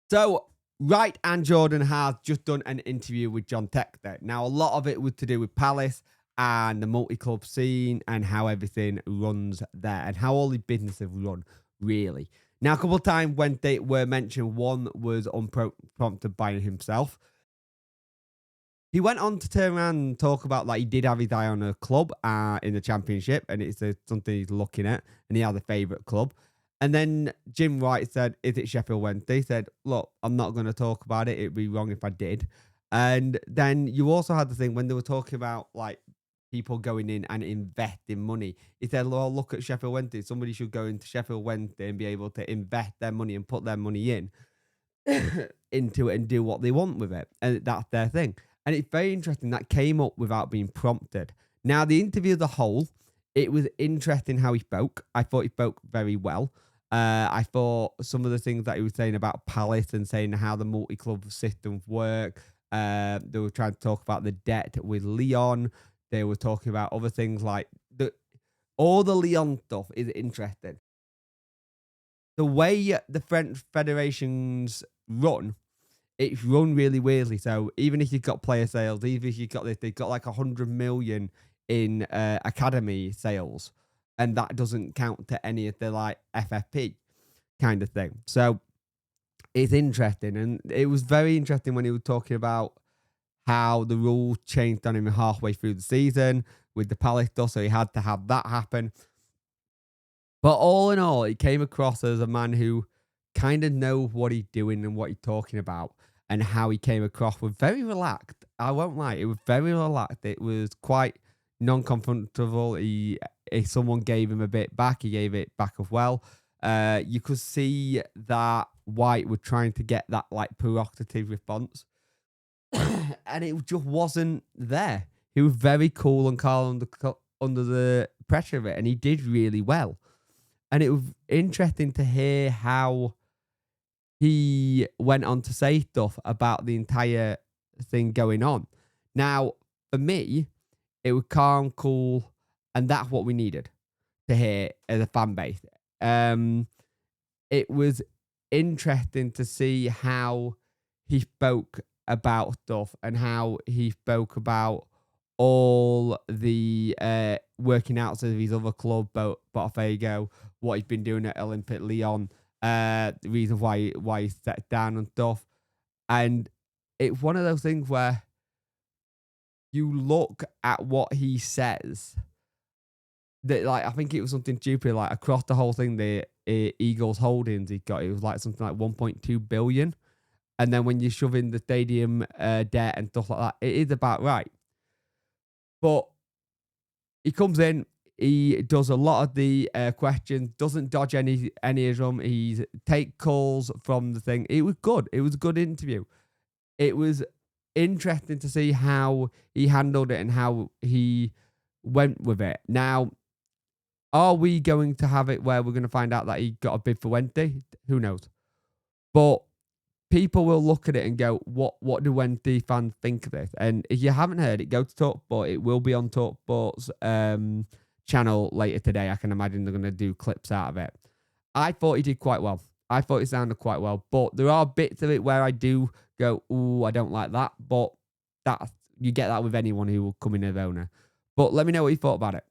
So, Wright and Jordan have just done an interview with John Textor. Now, a lot of it was to do with Palace and the multi-club scene and how everything runs there and how all the businesses run, really. Now, a couple of times when they were mentioned, one was unprompted by himself. He went on to turn around and talk about like he did have his eye on a club in the championship, and it's something he's looking at, and he had a favourite club. And then Jim Wright said, "Is it Sheffield Wednesday?" He said, "Look, I'm not going to talk about it. It'd be wrong if I did." And then you also had the thing when they were talking about like people going in and investing money. He said, "Well, look at Sheffield Wednesday. Somebody should go into Sheffield Wednesday and be able to invest their money and put their money in." into it and do what they want with it. And that's their thing. And it's very interesting that came up without being prompted. Now, the interview as a whole, it was interesting how he spoke. I thought he spoke very well. I thought some of the things that he was saying about Palace and saying how the multi-club systems work. They were trying to talk about the debt with Leon. They were talking about other things like all the Leon stuff is interesting. The way the French federations run, it's run really weirdly. So even if you've got player sales, even if you've got this, they've got like 100 million in academy sales, and that doesn't count to any of the like FFP kind of thing. So it's interesting, and it was very interesting when he was talking about how the rules changed on him halfway through the season with the Palace stuff, so he had to have that happen. But all in all, he came across as a man who kind of knows what he's doing and what he's talking about, and how he came across was very relaxed. I won't lie, it was very relaxed. It was quite non-confrontable. If someone gave him a bit back, he gave it back as well. You could see that White was trying to get that like provocative response, and it just wasn't there. He was very cool and calm under the pressure of it, and he did really well. And it was interesting to hear how he went on to say stuff about the entire thing going on. Now, for me, it was calm, cool, and that's what we needed to hear as a fan base. It was interesting to see how he spoke about stuff and how he spoke about all the working outs of his other club, Botafogo, what he's been doing at Olympic Lyon, the reason why he's set down and stuff. And it's one of those things where you look at what he says, that like I think it was something stupid, like across the whole thing, the Eagles holdings he got, it was like something like 1.2 billion. And then when you shove in the stadium debt and stuff like that, it is about right. But he comes in, he does a lot of the questions, doesn't dodge any of them. He take calls from the thing. It was good. It was a good interview. It was interesting to see how he handled it and how he went with it. Now, are we going to have it where we're going to find out that he got a bid for Wednesday? Who knows? But people will look at it and go, what do Wednesday fans think of this? And if you haven't heard it, go to TalkSport. It will be on TalkSport's channel later today. I can imagine they're going to do clips out of it. I thought he did quite well. I thought it sounded quite well. But there are bits of it where I do go, ooh, I don't like that. But you get that with anyone who will come in as owner. But let me know what you thought about it.